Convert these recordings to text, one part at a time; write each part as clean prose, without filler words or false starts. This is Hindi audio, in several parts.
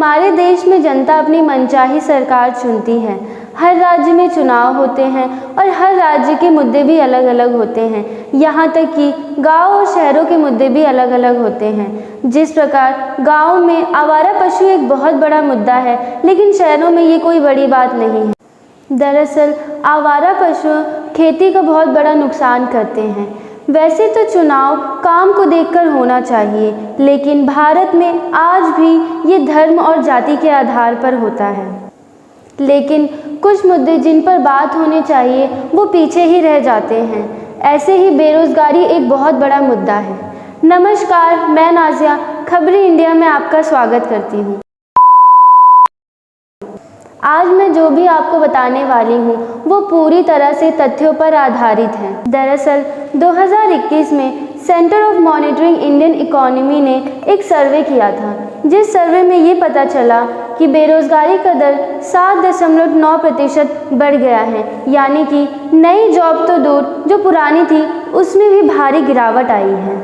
हमारे देश में जनता अपनी मनचाही सरकार चुनती है। हर राज्य में चुनाव होते हैं और हर राज्य के मुद्दे भी अलग अलग होते हैं। यहाँ तक कि गांव और शहरों के मुद्दे भी अलग अलग होते हैं। जिस प्रकार गांव में आवारा पशु एक बहुत बड़ा मुद्दा है, लेकिन शहरों में ये कोई बड़ी बात नहीं है। दरअसल आवारा पशु खेती का बहुत बड़ा नुकसान करते हैं। वैसे तो चुनाव काम को देखकर होना चाहिए, लेकिन भारत में आज भी ये धर्म और जाति के आधार पर होता है। लेकिन कुछ मुद्दे जिन पर बात होनी चाहिए वो पीछे ही रह जाते हैं। ऐसे ही बेरोजगारी एक बहुत बड़ा मुद्दा है। नमस्कार, मैं नाजिया खबरी इंडिया में आपका स्वागत करती हूँ। आज मैं जो भी आपको बताने वाली हूँ वो पूरी तरह से तथ्यों पर आधारित है। दरअसल 2021 में centre of monitoring Indian economy ने एक सर्वे किया था, जिस सर्वे में ये पता चला कि बेरोजगारी का दर 7.9% बढ़ गया है। यानी कि नई जॉब तो दूर, जो पुरानी थी उसमें भी भारी गिरावट आई है।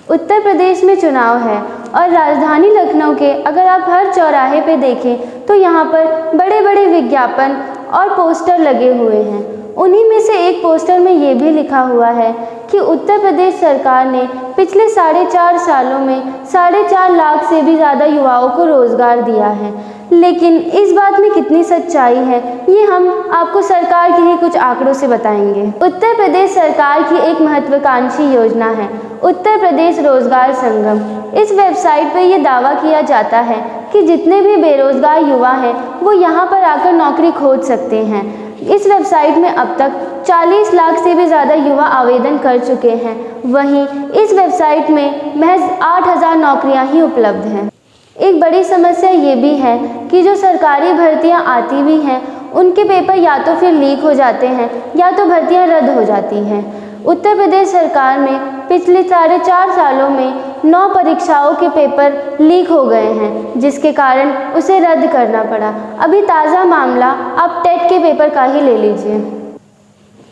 उत्तर प्रदेश में चुनाव है और राजधानी लखनऊ के अगर आप हर चौराहे पे देखें तो यहाँ पर बड़े बड़े विज्ञापन और पोस्टर लगे हुए हैं। उन्हीं में से एक पोस्टर में ये भी लिखा हुआ है कि उत्तर प्रदेश सरकार ने पिछले 4.5 सालों में 4.5 लाख से भी ज़्यादा युवाओं को रोज़गार दिया है। लेकिन इस बात में कितनी सच्चाई है, ये हम आपको सरकार के ही कुछ आंकड़ों से बताएंगे। उत्तर प्रदेश सरकार की एक महत्वाकांक्षी योजना है उत्तर प्रदेश रोजगार संगम। इस वेबसाइट पर यह दावा किया जाता है कि जितने भी बेरोजगार युवा हैं वो यहाँ पर आकर नौकरी खोज सकते हैं। इस वेबसाइट में अब तक 40 लाख से भी ज़्यादा युवा आवेदन कर चुके हैं। वहीं इस वेबसाइट में महज 8,000 नौकरियां ही उपलब्ध हैं। एक बड़ी समस्या ये भी है कि जो सरकारी भर्तियां आती भी हैं उनके पेपर या तो फिर लीक हो जाते हैं या तो भर्तियां रद्द हो जाती हैं। उत्तर प्रदेश सरकार में पिछले 4.5 सालों में 9 परीक्षाओं के पेपर लीक हो गए हैं, जिसके कारण उसे रद्द करना पड़ा। अभी ताज़ा मामला आप टेट के पेपर का ही ले लीजिए।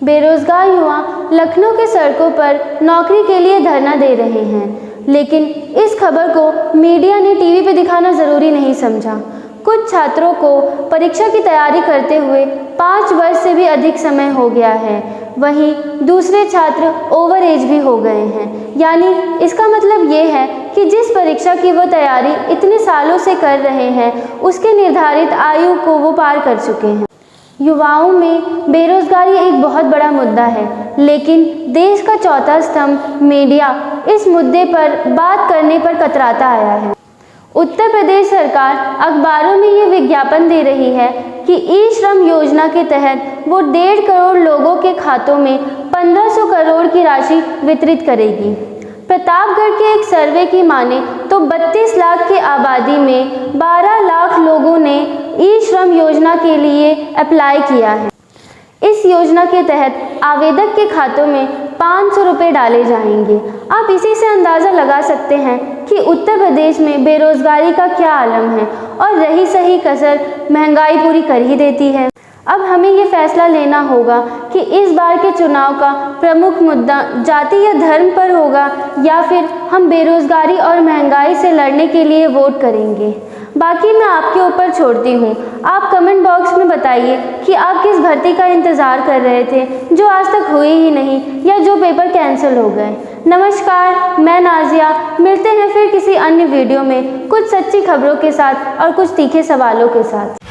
बेरोजगार युवा लखनऊ के सड़कों पर नौकरी के लिए धरना दे रहे हैं, लेकिन इस खबर को मीडिया ने टीवी पे दिखाना ज़रूरी नहीं समझा। कुछ छात्रों को परीक्षा की तैयारी करते हुए 5 वर्ष से भी अधिक समय हो गया है। वहीं दूसरे छात्र ओवर एज भी हो गए हैं। यानी इसका मतलब ये है कि जिस परीक्षा की वो तैयारी इतने सालों से कर रहे हैं उसके निर्धारित आयु को वो पार कर चुके हैं। युवाओं में बेरोजगारी एक बहुत बड़ा मुद्दा है, लेकिन देश का चौथा स्तंभ मीडिया इस मुद्दे पर बात करने पर कतराता आया है। उत्तर प्रदेश सरकार अखबारों में ये विज्ञापन दे रही है कि ई श्रम योजना के तहत वो 1.5 करोड़ लोगों के खातों में 1500 करोड़ की राशि वितरित करेगी। प्रतापगढ़ के एक सर्वे की माने तो 32 लाख की आबादी में 12 लाख लोगों ने ई श्रम योजना के लिए अप्लाई किया है। इस योजना के तहत आवेदक के खातों में 500 रुपये डाले जाएंगे। आप इसी से अंदाज़ा लगा सकते हैं कि उत्तर प्रदेश में बेरोजगारी का क्या आलम है, और रही सही कसर महंगाई पूरी कर ही देती है। अब हमें ये फैसला लेना होगा कि इस बार के चुनाव का प्रमुख मुद्दा जाति या धर्म पर होगा या फिर हम बेरोजगारी और महंगाई से लड़ने के लिए वोट करेंगे। बाकी मैं आपके ऊपर छोड़ती हूँ। आप कमेंट बॉक्स में बताइए कि आप किस भर्ती का इंतज़ार कर रहे थे जो आज तक हुई ही नहीं, या जो पेपर कैंसिल हो गए। नमस्कार, मैं नाजिया। मिलते हैं फिर किसी अन्य वीडियो में कुछ सच्ची खबरों के साथ और कुछ तीखे सवालों के साथ।